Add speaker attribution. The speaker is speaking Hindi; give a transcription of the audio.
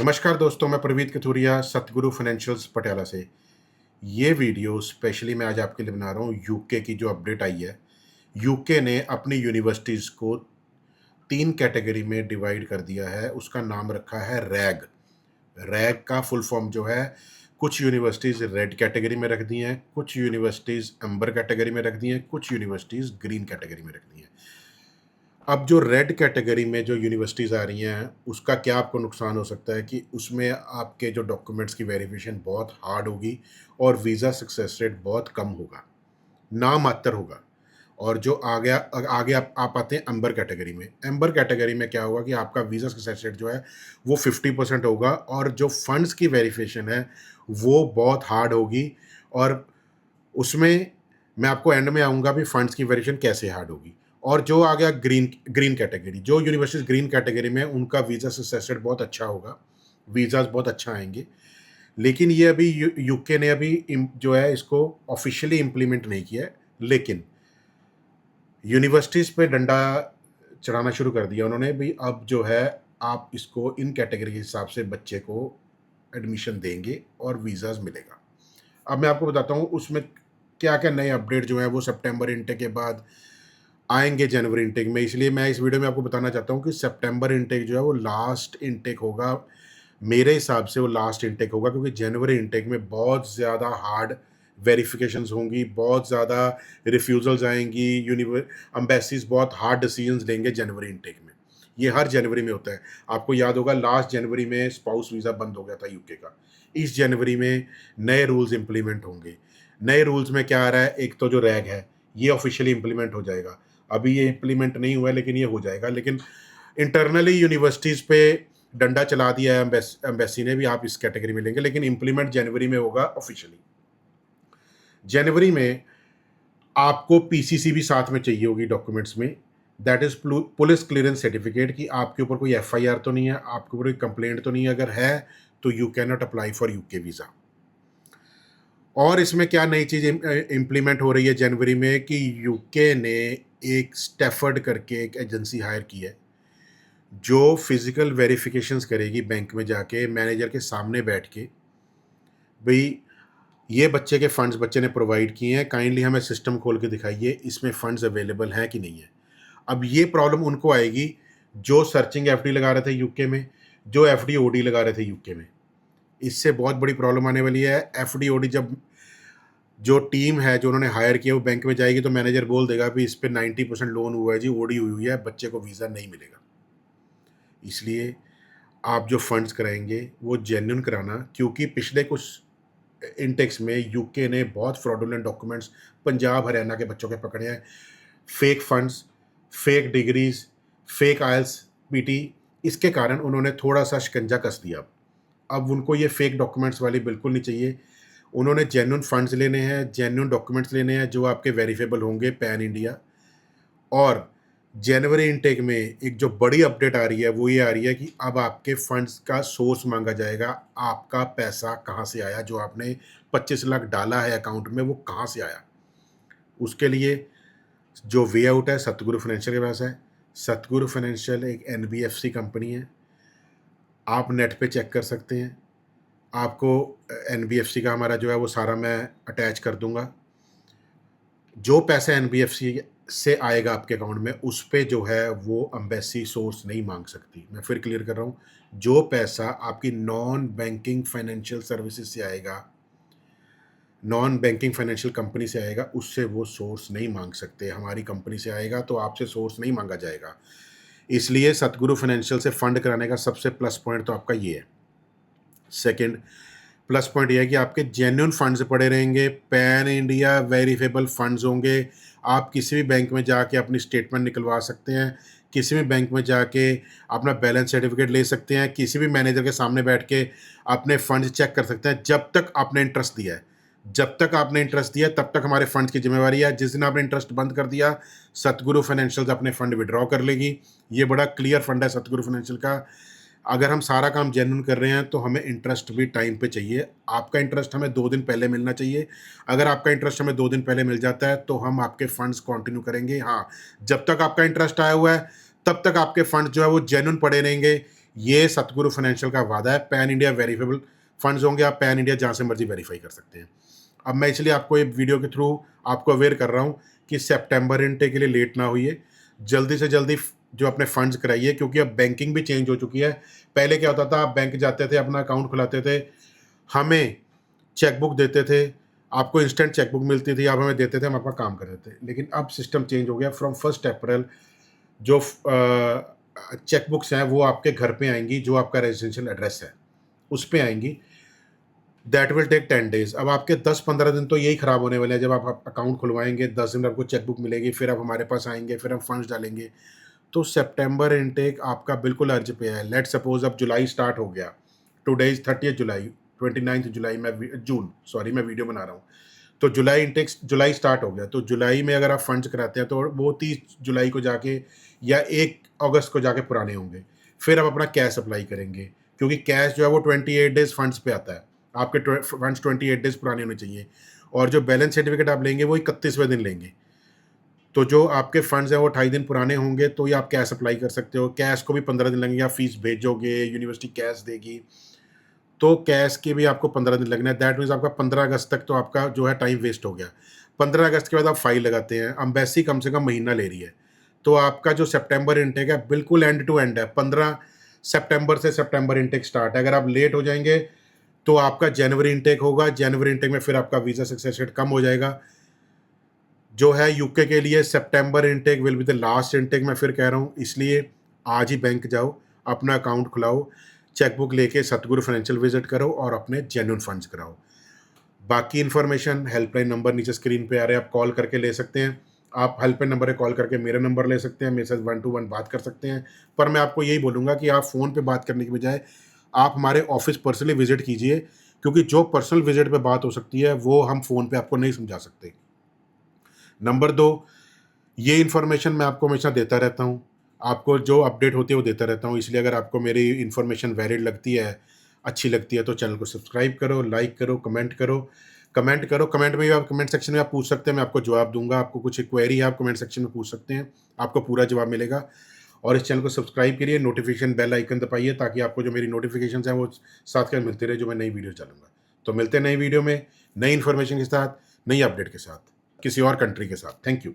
Speaker 1: नमस्कार दोस्तों, मैं प्रवीत कथूरिया सतगुरु फाइनेंशियल्स पटियाला से। ये वीडियो स्पेशली मैं आज आपके लिए बना रहा हूँ। यूके की जो अपडेट आई है, यूके ने अपनी यूनिवर्सिटीज़ को 3 कैटेगरी में डिवाइड कर दिया है। उसका नाम रखा है रैग। रैग का फुल फॉर्म जो है, कुछ यूनिवर्सिटीज़ रेड कैटेगरी में रख दी हैं, कुछ यूनिवर्सिटीज़ एम्बर कैटेगरी में रख दी हैं, कुछ यूनिवर्सिटीज़ ग्रीन कैटेगरी में रख दी हैं। अब जो रेड कैटेगरी में जो यूनिवर्सिटीज़ आ रही हैं, उसका क्या आपको नुकसान हो सकता है कि उसमें आपके जो डॉक्यूमेंट्स की वेरिफिकेशन बहुत हार्ड होगी और वीज़ा सक्सेस रेट बहुत कम होगा, नामात्र होगा। और जो आगे आप आते हैं एम्बर कैटेगरी में। एम्बर कैटेगरी में क्या होगा कि आपका वीज़ा सक्सेस रेट जो है, वो 50% होगा और जो फंड्स की वेरिफिकेशन है, वो बहुत हार्ड होगी। और उसमें मैं आपको एंड में आऊँगा भी फंड्स की वेरिएशन कैसे हार्ड होगी। और जो आ गया ग्रीन ग्रीन कैटेगरी, जो यूनिवर्सिटीज़ ग्रीन कैटेगरी में उनका वीज़ा सक्सेस रेट बहुत अच्छा होगा, वीज़ाज़ बहुत अच्छा आएँगे। लेकिन ये अभी यूके ने अभी जो है इसको ऑफ़िशियली इम्प्लीमेंट नहीं किया है, लेकिन यूनिवर्सिटीज़ पे डंडा चढ़ाना शुरू कर दिया उन्होंने भी। अब जो है आप इसको इन कैटेगरी के हिसाब से बच्चे को एडमिशन देंगे और वीज़ाज़ मिलेगा। अब मैं आपको बताता हूँ उसमें क्या-क्या नए अपडेट जो हैं वो सितंबर इनटेक के बाद आएँगे जनवरी इनटेक में। इसलिए मैं इस वीडियो में आपको बताना चाहता हूँ कि सितंबर इनटेक जो है वो लास्ट इनटेक होगा। मेरे हिसाब से वो लास्ट इनटेक होगा, क्योंकि जनवरी इनटेक में बहुत ज़्यादा हार्ड वेरिफिकेशंस होंगी, बहुत ज़्यादा रिफ्यूज़ल्स आएँगी, एम्बेसीज़ बहुत हार्ड डिसीजंस लेंगे जनवरी इनटेक में। ये हर जनवरी में होता है। आपको याद होगा लास्ट जनवरी में स्पाउस वीज़ा बंद हो गया था यूके का। इस जनवरी में नए रूल्स इम्प्लीमेंट होंगे। नए रूल्स में क्या आ रहा है, एक तो जो रैग है, ये ऑफ़िशियली इम्प्लीमेंट हो जाएगा। अभी ये इम्प्लीमेंट नहीं हुआ है, लेकिन ये हो जाएगा। लेकिन इंटरनली यूनिवर्सिटीज़ पे डंडा चला दिया है एम्बेसी ने भी, आप इस कैटेगरी में लेंगे, लेकिन इम्प्लीमेंट जनवरी में होगा ऑफ़िशियली। जनवरी में आपको पीसीसी भी साथ में चाहिए होगी डॉक्यूमेंट्स में, that is police clearance certificate, कि आपके ऊपर कोई एफआईआर तो नहीं है, आपके ऊपर कोई कंप्लेंट तो नहीं है। अगर है, तो you can not apply for UK visa. और इसमें क्या नई चीज़ इम्प्लीमेंट हो रही है जनवरी में कि यूके ने एक स्टैफर्ड करके एक एजेंसी हायर की है, जो फिज़िकल वेरिफिकेशंस करेगी बैंक में जाके मैनेजर के सामने बैठ के, भई ये बच्चे के फंड्स बच्चे ने प्रोवाइड किए हैं, काइंडली हमें सिस्टम खोल के दिखाइए, इसमें फंड्स अवेलेबल हैं कि नहीं है। अब ये प्रॉब्लम उनको आएगी जो सर्चिंग एफडी लगा रहे थे यूके में, जो एफडी ओडी लगा रहे थे यूके में। इससे बहुत बड़ी प्रॉब्लम आने वाली है। एफडी ओडी जब जो टीम है जो उन्होंने हायर किया वो बैंक में जाएगी, तो मैनेजर बोल देगा भी इस पे 90% लोन हुआ है जी, ओडी हुई हुई है, बच्चे को वीज़ा नहीं मिलेगा। इसलिए आप जो फंड्स कराएँगे वो जेन्युइन कराना, क्योंकि पिछले कुछ इंटेक्स में यूके ने बहुत फ्रॉडुलेंट डॉक्यूमेंट्स पंजाब, हरियाणा के बच्चों के पकड़े हैं। Fake funds, fake degrees, fake IELTS, PT, इसके कारण उन्होंने थोड़ा-सा शिकंजा कस दिया। अब उनको ये फेक डॉक्यूमेंट्स वाली बिल्कुल नहीं चाहिए। उन्होंने जेन्युइन फंड्स लेने हैं, जेन्युइन डॉक्यूमेंट्स लेने हैं जो आपके वेरिफिएबल होंगे पैन इंडिया। और जनवरी इनटेक में एक जो बड़ी अपडेट आ रही है वो ये आ रही है कि अब आपके फंड्स का सोर्स मांगा जाएगा। आपका पैसा कहाँ से आया, जो आपने 25 लाख डाला है अकाउंट में, वो कहाँ से आया। उसके लिए जो वे आउट है सतगुरु फाइनेंशियल के पास है। सतगुरु फाइनेंशियल एक एनबीएफसी कंपनी है, आप नेट पे चेक कर सकते हैं। आपको एनबीएफसी का हमारा जो है वो सारा मैं अटैच कर दूंगा। जो पैसा एनबीएफसी से आएगा आपके अकाउंट में, उस पे जो है वो एम्बेसी सोर्स नहीं मांग सकती। मैं फिर क्लियर कर रहा हूँ, जो पैसा आपकी नॉन बैंकिंग फाइनेंशियल सर्विसेज से आएगा, नॉन बैंकिंग फाइनेंशियल कंपनी से आएगा, उससे वो सोर्स नहीं मांग सकते। हमारी कंपनी से आएगा तो आपसे सोर्स नहीं मांगा जाएगा। इसलिए सतगुरु फाइनेंशियल से फंड कराने का सबसे प्लस पॉइंट तो आपका ये है। सेकंड प्लस पॉइंट ये है कि आपके जेन्युइन फंड्स पड़े रहेंगे, पैन इंडिया वेरिफिएबल फंड्स होंगे। आप किसी भी बैंक में जाके अपनी स्टेटमेंट निकलवा सकते हैं, किसी भी बैंक में जाके अपना बैलेंस सर्टिफिकेट ले सकते हैं, किसी भी मैनेजर के सामने बैठ के अपने फंड्स चेक कर सकते हैं, जब तक आपने इंटरेस्ट दिया है। जब तक आपने इंटरेस्ट दिया तब तक हमारे फंड्स की जिम्मेवारी है। जिस दिन आपने इंटरेस्ट बंद कर दिया, सतगुरु फाइनेंशियल अपने फंड विड्रॉ कर लेगी। ये बड़ा क्लियर फंड है सतगुरु फाइनेंशियल का। अगर हम सारा काम जेन्युइन कर रहे हैं तो हमें इंटरेस्ट भी टाइम पे चाहिए। आपका इंटरेस्ट हमें 2 दिन पहले मिलना चाहिए। अगर आपका इंटरेस्ट हमें 2 दिन पहले मिल जाता है तो हम आपके फंड्स कंटिन्यू करेंगे। हाँ, जब तक आपका इंटरेस्ट आया हुआ है तब तक आपके फंड्स जो है वो जेन्युइन पड़े रहेंगे। ये सतगुरु फाइनेंशियल का वादा है, पैन इंडिया वेरीफाइबल फंड्स होंगे, आप पैन इंडिया जहाँ से मर्जी वेरीफाई कर सकते हैं। अब मैं इसलिए आपको ये वीडियो के थ्रू आपको अवेयर कर रहा हूँ कि सितंबर इनटेक के लिए लेट ना होइए, जल्दी से जल्दी जो अपने फंड्स कराइए, क्योंकि अब बैंकिंग भी चेंज हो चुकी है। पहले क्या होता था, आप बैंक जाते थे, अपना अकाउंट खुलाते थे, हमें चेकबुक देते थे, आपको इंस्टेंट चेकबुक मिलती थी, आप हमें देते थे, हम अपना काम कर देते थे। लेकिन अब सिस्टम चेंज हो गया, फ्रॉम 1 अप्रैल जो चेकबुक्स हैं वो आपके घर पे आएंगी, जो आपका रेजिडेंशियल एड्रेस है उस पे आएंगी। That will take 10 days. अब आपके 10-15 दिन तो यही खराब होने वाले हैं। जब आप अकाउंट खुलवाएंगे 10 दिन में आपको चेकबुक मिलेगी, फिर आप हमारे पास आएंगे, फिर हम फंड्स डालेंगे। तो सितंबर इनटेक आपका बिल्कुल अर्ज पे है। लेट सपोज अब जुलाई स्टार्ट हो गया, टुडे इज 30 जुलाई, 29 जुलाई में जून सॉरी मैं वीडियो बना रहा हूँ। तो जुलाई इनटेक जुलाई स्टार्ट हो गया, तो जुलाई में अगर आप फंड्स कराते हैं तो वो 30 जुलाई को जाके या 1 अगस्त को जाके पुराने होंगे। फिर आप अपना कैश अप्लाई करेंगे, क्योंकि कैश जो है वो 28 डेज फंड्स पे आता है। आपके फंड्स 28 डेज पुराने होने चाहिए, और जो बैलेंस सर्टिफिकेट आप लेंगे वो 31वें दिन लेंगे। तो जो आपके फंड्स हैं वो 28 दिन पुराने होंगे, तो ये आप कैश अप्लाई कर सकते हो। कैश को भी 15 दिन लगेंगे, आप फीस भेजोगे, यूनिवर्सिटी कैश देगी, तो कैश के भी आपको 15 दिन लगना है। दैट मीन्स आपका 15 अगस्त तक तो आपका जो है टाइम वेस्ट हो गया। 15 अगस्त के बाद आप फाइल लगाते हैं, अम्बेसी कम से कम महीना ले रही है, तो आपका जो सितंबर इनटेक है बिल्कुल एंड टू एंड है। 15 सितंबर से सितंबर इनटेक स्टार्ट है। अगर आप लेट हो जाएंगे तो आपका जनवरी इनटेक होगा, जनवरी इनटेक में फिर आपका वीज़ा सक्सेस रेट कम हो जाएगा। जो है यूके के लिए सितंबर intake will be the last intake, मैं फिर कह रहा हूँ। इसलिए आज ही बैंक जाओ, अपना अकाउंट खुलाओ, चेकबुक लेके सतगुरु फाइनेंशियल विजिट करो और अपने जेन्युइन फंड्स कराओ। बाकी इन्फॉर्मेशन हेल्पलाइन नंबर नीचे स्क्रीन पे आ रहे हैं, आप कॉल करके ले सकते हैं। आप हेल्पलाइन नंबर पे कॉल करके मेरा नंबर ले सकते हैं, मेरे साथ 1 to 1 बात कर सकते हैं। पर मैं आपको यही बोलूँगा कि आप फ़ोन पे बात करने की बजाय आप हमारे ऑफिस पर्सनली विजिट कीजिए, क्योंकि जो पर्सनल विजिट पे बात हो सकती है वो हम फ़ोन पे आपको नहीं समझा सकते। नंबर 2, ये इन्फॉर्मेशन मैं आपको हमेशा देता रहता हूँ। आपको जो अपडेट होती है वो देता रहता हूँ, इसलिए अगर आपको मेरी इन्फॉर्मेशन वैलिड लगती है, अच्छी लगती है, तो चैनल को सब्सक्राइब करो, लाइक करो, कमेंट करो। कमेंट में भी आप कमेंट सेक्शन में आप पूछ सकते हैं, मैं आपको जवाब दूँगा। आपको कुछ क्वेरी है, आप कमेंट सेक्शन में पूछ सकते हैं, आपको पूरा जवाब मिलेगा। और इस चैनल को सब्सक्राइब करिए, नोटिफिकेशन बेल आइकन दबाइए, ताकि आपको जो मेरी नोटिफिकेशंस हैं वो साथ साथ मिलती रहे, जो मैं नई वीडियो डालूँगा। तो मिलते हैं नई वीडियो में, नई इन्फॉर्मेशन के साथ, नई अपडेट के साथ, किसी और कंट्री के साथ। Thank you.